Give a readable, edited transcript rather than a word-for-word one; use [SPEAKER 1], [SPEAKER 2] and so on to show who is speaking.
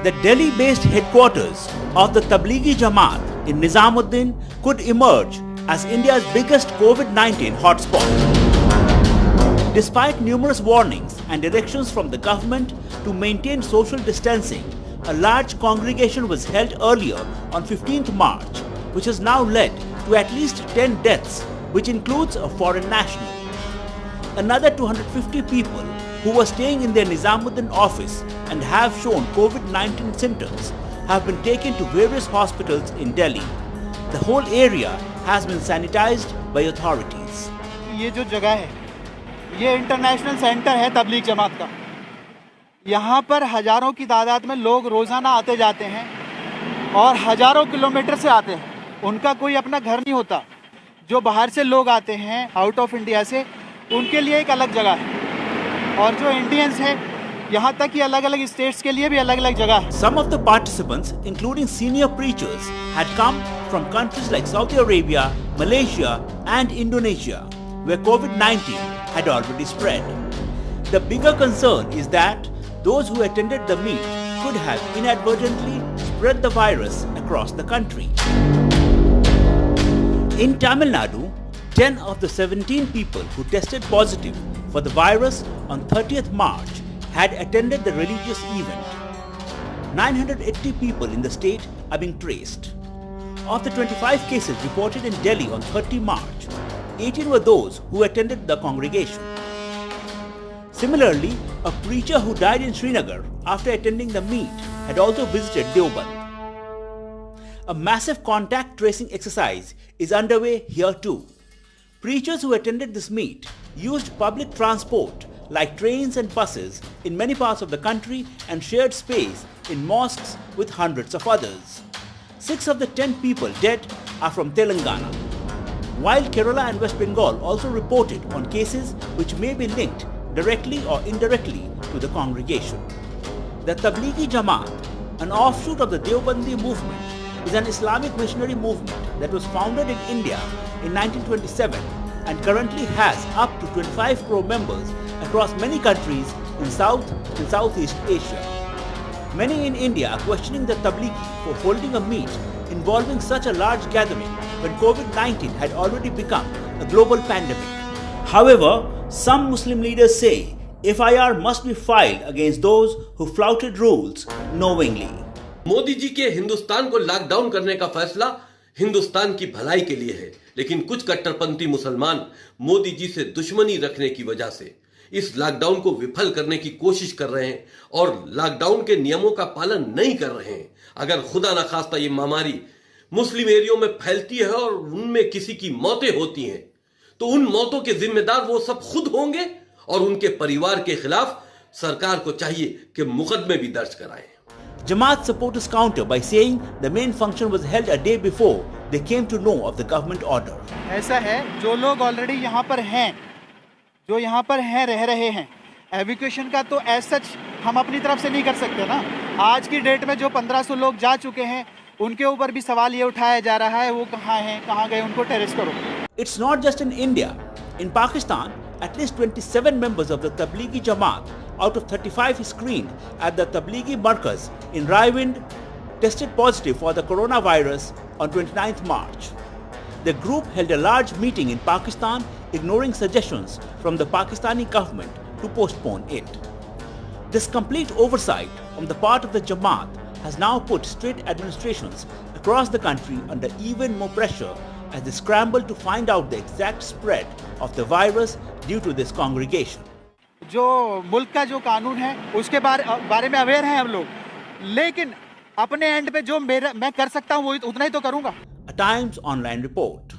[SPEAKER 1] The Delhi-based headquarters of the Tablighi Jamaat in Nizamuddin could emerge as India's biggest COVID-19 hotspot. Despite numerous warnings and directions from the government to maintain social distancing, a large congregation was held earlier on 15th March, which has now led to at least 10 deaths, which includes a foreign national. Another 250 people who were staying in their Nizamuddin office and have shown COVID-19 symptoms have been taken to various hospitals in Delhi. The whole area has been sanitized by authorities.
[SPEAKER 2] ये जो जगह है, ये international centre है तबलीग जमात का। यहाँ पर हजारों की तादाद में लोग रोज़ाना आते जाते हैं और हजारों किलोमीटर से आते हैं। उनका कोई अपना घर नहीं होता। जो बाहर से लोग आते हैं आउट ऑफ इंडिया से, उनके लिए एक अलग जगह है और जो इंडियंस हैं यहाँ तक कि अलग-अलग स्टेट्स के लिए भी अलग-अलग जगह है।
[SPEAKER 1] Some of the participants, including senior preachers, had come from countries like Saudi Arabia, Malaysia and Indonesia, where COVID-19 had already spread. The bigger concern is that those who attended the meet could have inadvertently spread the virus across the country. In Tamil Nadu, 10 of the 17 people who tested positive for the virus on 30th March had attended the religious event. 980 people in the state are being traced. Of the 25 cases reported in Delhi on 30 March, 18 were those who attended the congregation. Similarly, a preacher who died in Srinagar after attending the meet had also visited Deoband. A massive contact tracing exercise is underway here too. Preachers who attended this meet used public transport like trains and buses in many parts of the country and shared space in mosques with hundreds of others. 6 of the 10 people dead are from Telangana, while Kerala and West Bengal also reported on cases which may be linked directly or indirectly to the congregation. The Tablighi Jamaat, an offshoot of the Deobandi movement, is an Islamic missionary movement that was founded in India in 1927 and currently has up to 25 crore members across many countries in South and Southeast Asia. Many in India are questioning the Tablighi for holding a meet involving such a large gathering when COVID-19 had already become a global pandemic. However, some Muslim leaders say FIR must be filed against those who flouted rules knowingly.
[SPEAKER 3] Modi ji के हिंदुस्तान को lockdown करने का फैसला हिंदुस्तान की भलाई के लिए है, लेकिन कुछ कट्टरपंथी मुसलमान मोदी जी से दुश्मनी रखने की वजह से इस लॉकडाउन को विफल करने की कोशिश कर रहे हैं और लॉकडाउन के नियमों का पालन नहीं कर रहे हैं। अगर खुदा न खास्ता ये महामारी मुस्लिम एरियो में फैलती है और उनमें किसी की मौतें होती हैं, तो उन मौतों के जिम्मेदार वो सब खुद होंगे और उनके परिवार के खिलाफ सरकार को चाहिए कि मुकदमे भी दर्ज कराएं।
[SPEAKER 1] Jamaat supporters counter by saying the main function was held a day before they came to know of the government order.
[SPEAKER 2] ऐसा है, जो लोग ऑलरेडी यहाँ पर हैं, जो यहाँ पर हैं, रह रहे हैं, एविक्यूएशन का तो एज सच हम अपनी तरफ से नहीं कर सकते ना। आज की डेट में जो 1500 लोग जा चुके हैं, उनके ऊपर भी सवाल ये उठाया जा रहा है, वो कहाँ हैं, कहाँ गए, उनको टेरेस करो।
[SPEAKER 1] It's not just in India. In Pakistan, at least 27 members of the Tablighi Jamaat out of 35 screened at the Tablighi Markaz in Raiwind tested positive for the coronavirus on 29th March. The group held a large meeting in Pakistan, ignoring suggestions from the Pakistani government to postpone it. This complete oversight on the part of the Jamaat has now put state administrations across the country under even more pressure as they scramble to find out the exact spread of the virus due to this congregation.
[SPEAKER 2] जो मुल्क का जो कानून है उसके बारे में aware हैं हम लोग, लेकिन अपने एंड पे जो मैं कर सकता हूँ वो उतना ही तो करूँगा।
[SPEAKER 1] A Times Online report.